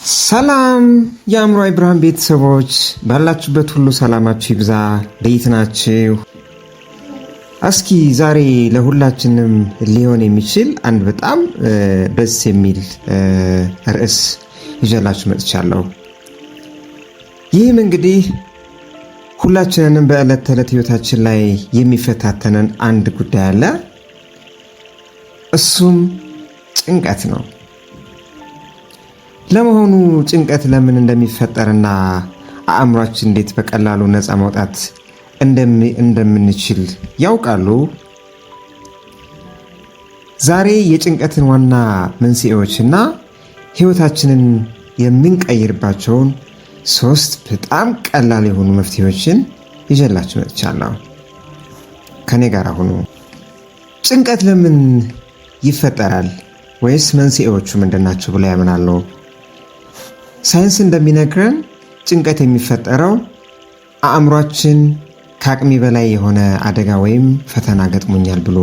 ሰላም የአእምሮ ብርሃን ቤተሰቦች ባላችሁበት ሁሉ ሰላማችሁ ይብዛ። እንዴት ናችሁ? እስኪ ዛሬ ለሁላችንም ሊሆን የሚችል አንድ በጣም ደስ የሚል ርዕስ ይዤላችሁ መጥቻለሁ። ይህም እንግዲህ ሁላችንንም በዕለት ተዕለት ህይወታችን ላይ የሚፈታተነን አንድ ጉዳይ አለ። እሱም ጭንቀት ነው። ለመሆኑ ጭንቀት ለምን እንደሚፈጠርና አእምሯችን እንዴት በቀላሉ ነፃ ማውጣት እንደምንችል ያውቃሉ? ዛሬ የጭንቀትን ዋና መንስኤዎችና ህይወታችንን የምንቀይርባቸውን 3 በጣም ቀላል የሆኑ መፍትሄዎችን ይዤላችሁ መጥቻለሁ። ከኔ ጋር ሁኑ። ጭንቀት ለምን ይፈጠራል ወይስ መንስኤዎቹ ምንድናቸው ብለው ያምናሉ? ሳይንስ እንደሚነግረን ጭንቀት የሚፈጠረው አእምሯችን ከአቅሚ በላይ የሆነ አደጋ ወይም ፈተና ገጥሞኛል ብሎ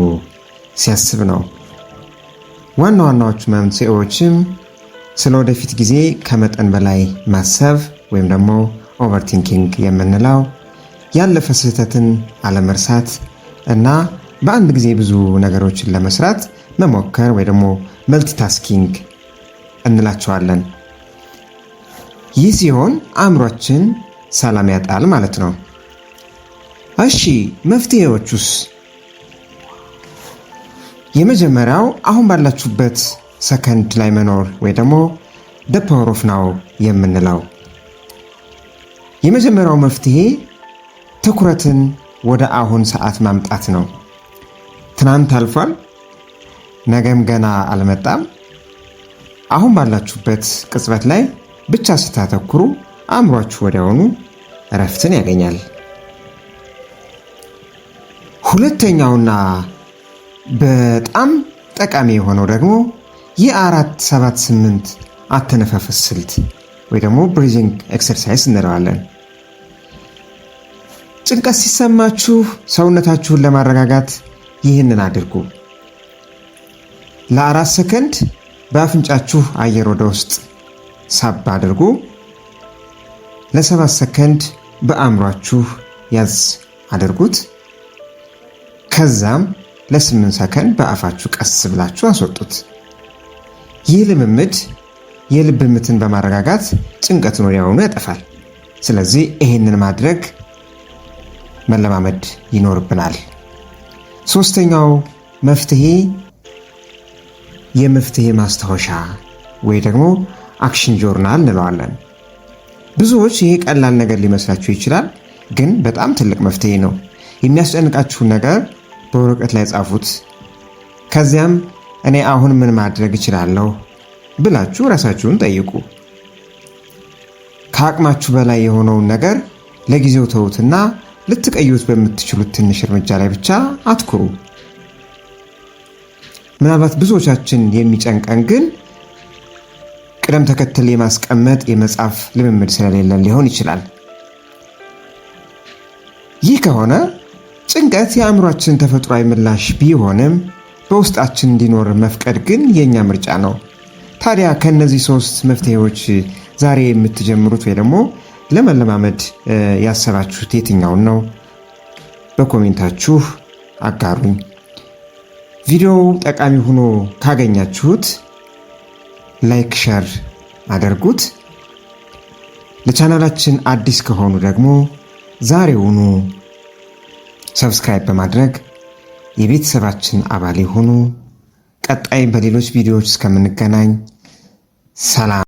ሲያስብ ነው። ዋና ዋናዎቹ መንስኤዎችም ስለ ወደፊት ጊዜ ከመጠን በላይ ማሰብ ወይም ደግሞ ኦቨርቲንኪንግ የምንለው፣ ያለፈ ስህተትን አለመርሳት እና በአንድ ጊዜ ብዙ ነገሮችን ለመስራት መሞከር ወይ ደግሞ መልቲታስኪንግ እንላቸዋለን። ይህ ሲሆን አእምሯችን ሰላም ያጣል ማለት ነው። እሺ መፍትሄዎቹስ? የመጀመሪያው አሁን ባላችሁበት ሰከንድ ላይ መኖር ወይ ደግሞ the power of now የምንለው። የመጀመሪያው መፍትሄ ትኩረትን ወደ አሁን ሰዓት ማምጣት ነው። ትናንት አልፏል፣ ነገም ገና አልመጣም። አሁን ባላችሁበት ቅጽበት ላይ ብቻ ስታተኩሩ አእምሯችሁ ወዲያውኑ እረፍትን ያገኛል። ሁለተኛውና በጣም ጠቃሚ የሆነው ደግሞ የ4-7-8 አተነፋፈስ ስልት ወይ ደግሞ ብሪዚንግ ኤክሰርሳይዝ እንለዋለን። ጭንቀት ሲሰማችሁ ሰውነታችሁን ለማረጋጋት ይህንን አድርጉ። ለ4 ሰከንድ በአፍንጫችሁ አየር ወደ ውስጥ ሳብ አድርጉ። ለ7 ሰከንድ በአእምሯችሁ ያዝ አድርጉት። ከዛም ለ8 ሰከንድ በአፋችሁ ቀስ ብላችሁ አስወጡት። ይህ ልምምድ የልብ ምትን በማረጋጋት ጭንቀትን ወዲያውኑ ያጠፋል። ስለዚህ ይሄንን ማድረግ መለማመድ ይኖርብናል። ሶስተኛው መፍትሄ የመፍትሄ ማስታወሻ ወይ ደግሞ አክሽን ጆርናል እንለዋለን። ብዙዎች ይሄ ቀላል ነገር ሊመስላችሁ ይችላል፣ ግን በጣም ትልቅ መፍትሄ ነው። የሚያስጨንቃችሁን ነገር በወረቀት ላይ ጻፉት። ከዚያም እኔ አሁን ምን ማድረግ እችላለሁ ብላችሁ ራሳችሁን ጠይቁ። ከአቅማችሁ በላይ የሆነውን ነገር ለጊዜው ተውትና ልትቀይሩት በምትችሉት ትንሽ እርምጃ ላይ ብቻ አትኩሩ። ምናልባት ብዙዎቻችን የሚጨንቀን ግን ቅደም ተከተል የማስቀመጥ የመጻፍ ልምምድ ስለሌለን ሊሆን ይችላል። ይህ ከሆነ ጭንቀት የአእምሯችን ተፈጥሯዊ ምላሽ ቢሆንም በውስጣችን እንዲኖር መፍቀድ ግን የኛ ምርጫ ነው። ታዲያ ከነዚህ 3 መፍትሄዎች ዛሬ የምትጀምሩት ወይ ደግሞ ለመለማመድ ያሰባችሁት የትኛውን ነው? በኮሜንታችሁ አጋሩኝ። ቪዲዮው ጠቃሚ ሆኖ ካገኛችሁት ላይክ፣ ሼር አድርጉት። ለቻናላችን አዲስ ከሆኑ ደግሞ ዛሬውኑ ሰብስክራይብ በማድረግ የቤተሰባችን አባል ይሁኑ። ቀጣይ በሌሎች ቪዲዮዎች እስከምንገናኝ ሰላም።